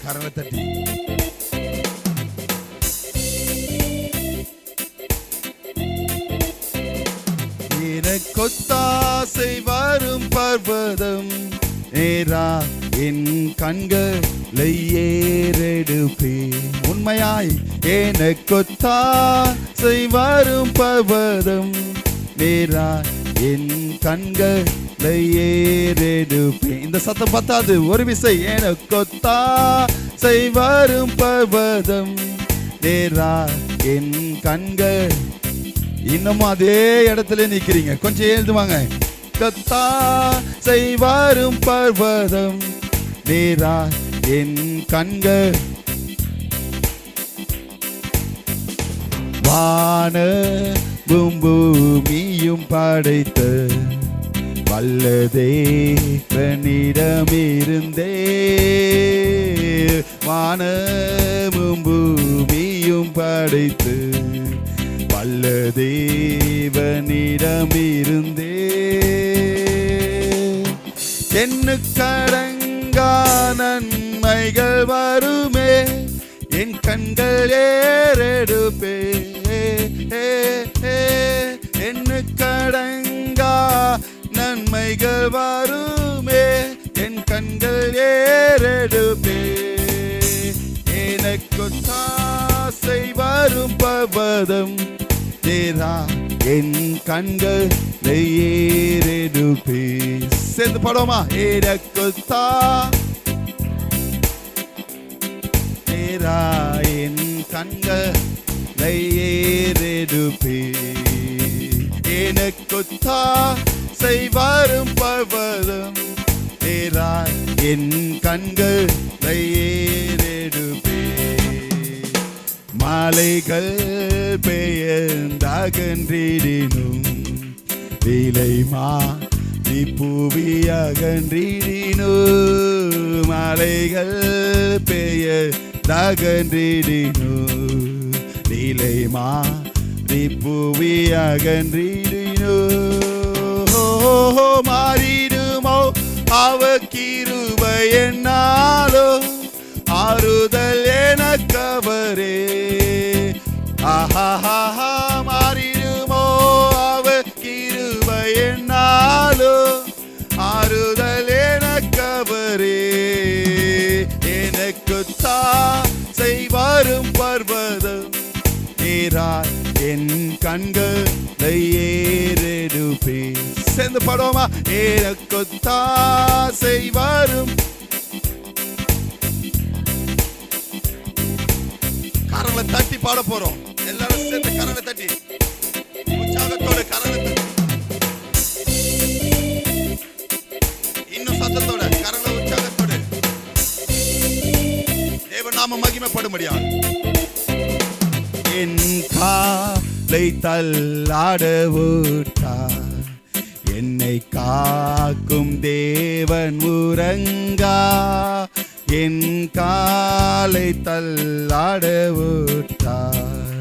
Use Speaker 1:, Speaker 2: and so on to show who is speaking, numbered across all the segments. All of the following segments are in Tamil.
Speaker 1: கரங்களை தட்டி எனக்கொத்தாசை வரும் பர்வதம் நேரா என் கண்களை ஏறெடுப்பே. உண்மையாய் எனக்கொத்தாசை வரும் பர்வதம் நேரா என் கண்களை ஏறெடுப்பே. இந்த சத்தம் பத்தாது, ஒரு விசை. எனக்கொத்தாசை வரும் பர்வதம் நேரா என் கண்கள். இன்னமும் அதே இடத்துல நிக்கிறீங்க, கொஞ்சம் எழுதுவாங்க. கத்தாசை வரும் பர்வதம் நேரா என் கண்கள். வானமும் பூமியும் படைத்த வல்ல தேவனிடமிருந்தே. வானமும் பூமியும் படைத்து வல்ல தேவனிடமிருந்தே. எண்ணுக்கடங்கா நன்மைகள் வருமே, என் கண்கள் ஏறெடுப்பே. எண்ணுக்கடங்கா நன்மைகள் வருமே, என் கண்கள் ஏறெடுப்பே. எனக்கொத்தாசை வரும் பர்வதம் நேரா என் கண்கள் ஏறெடுப்பே. சேர்ந்து பாடுவோமா? எனக்கொத்தா நேரா என் கண்கள் ஏறெடுப்பே. எனக்கொத்தாசை வரும் பர்வதம் நேரா என் கண்கள் ஏறெடுப்பே. மலைகள் பெயர்ந்தகன்றிடினும் விலைமா நீ புவி அகன்றிடினும். மலைகள் பெயர்ந்தகன்றிடினும் விலைமா நீ புவி அகன்றிடினும். மாறிடுமோ அவ கிருபை என்னாலோ, ஆறுதல் எனக்கவரே. ஆஹா மாறிடுமோ அவ கிருபை என்னாலோ, ஆறுதல் எனக்கவரே. எனக்கொத்தாசை வரும் பர்வதம் நேரா என் கண்களை ஏறெடுப்பே. சேர்ந்து பாடுவோமா? எனக்கொத்தாசை வரும். கரங்களை தட்டி பாட போறோம். எல்லாரும் சேர்ந்து கரங்களை தட்டி உற்சாகத்தோட கரங்களை தட்டி, இன்னும் சத்தத்தோட கரங்களை உற்சாகத்தோட தேவன் நாம மகிமைப்படும்படியாக. என் காலை தள்ளாட விட்டார், என்னை காக்கும் தேவன் உறங்கா. என் காலை தள்ளாட விட்டார்,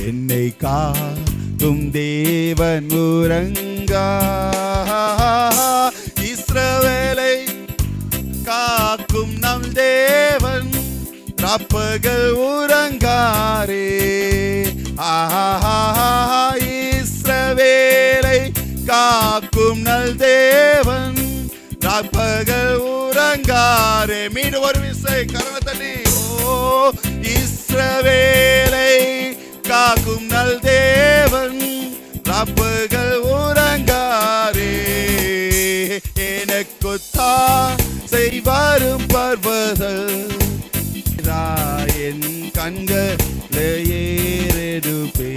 Speaker 1: என்னை காக்கும் தேவன் உறங்கா. இஸ்ரவேலை காக்கும் நம் தேவன் ராப்பகல் உறங்காரே. இஸ்ரவேலை காக்கும் நல் தேவன் ராப்பகல் உறங்காரே. மீண்டும் ஒரு விசை கரங்களை தட்டி. ஓ இஸ்ரவேலை காக்கும் நல் தேவன் ராப்பகல் உறங்காரே. எனக்கொத்தாசை வரும் பர்வதம் என் கண்களை ஏறெடுப்பே.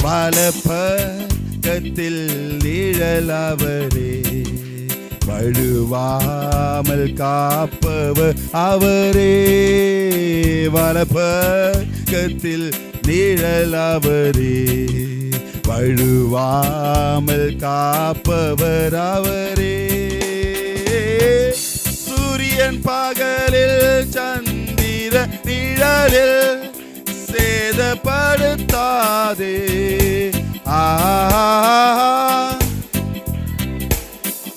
Speaker 1: வலப்பக்கத்தில் நிழலவரே, வழுவாமல் காப்பவர் அவரே. வலப்பக்கத்தில் நிழலவரே, வழுவாமல் காப்பவர் அவரே. சூரியன் பகலில் சந்திர நிழலில் சேதப்படுத்தாதே.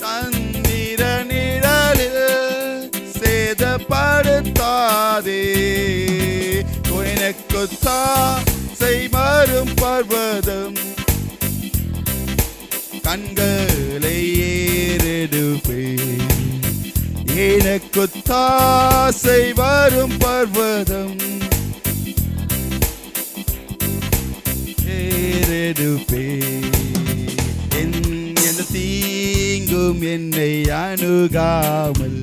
Speaker 1: சந்திர நிழலில் சேதப்படுத்தாதே.
Speaker 2: மாறாதே. எனக்குத்தான் செய்வரும் பர்வதம் கண்களை ஏறெடுப்பே. எனக்குத்தாசை வரும் பர்வதம் ஏறெடுப்பே. எந்த தீங்கும் என்னை அணுகாமல்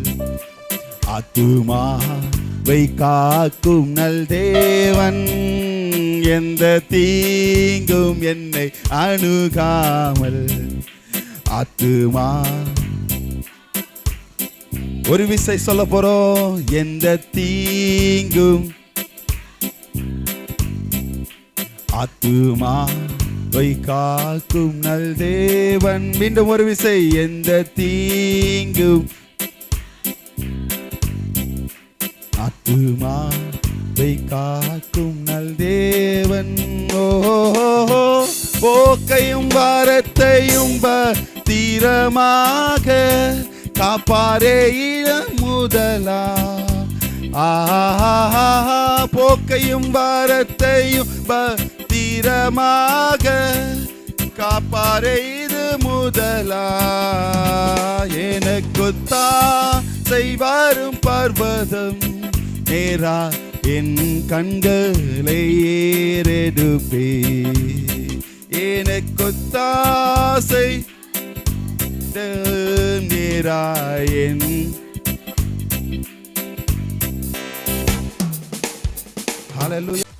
Speaker 2: ஆத்துமாவை காக்கும் நல் தேவன். எந்த தீங்கும் என்னை அணுகாமல் ஆத்துமா. ஒரு விசை சொல்ல போறோம். எந்த தீங்கும் ஆத்துமாவை காக்கும் நல் தேவன். மீண்டும் ஒரு விசை. எந்த தீங்கும் ஆத்துமாவை காக்கும் நல் தேவன். ஓ போக்கையும் வாரத்தையும் பத்திரமாக காப்பாரே இளம் முதலா. போக்கையும் வாரத்தையும் பத்திரமாக காப்பாரே இது முதலா. எனக்குத்தான் செய்வரும் பர்வதம் நேரா என் கண்களை ஏறெடுப்பே. எனக்குத்தாசை நேராயன். ஹல்லேலூயா.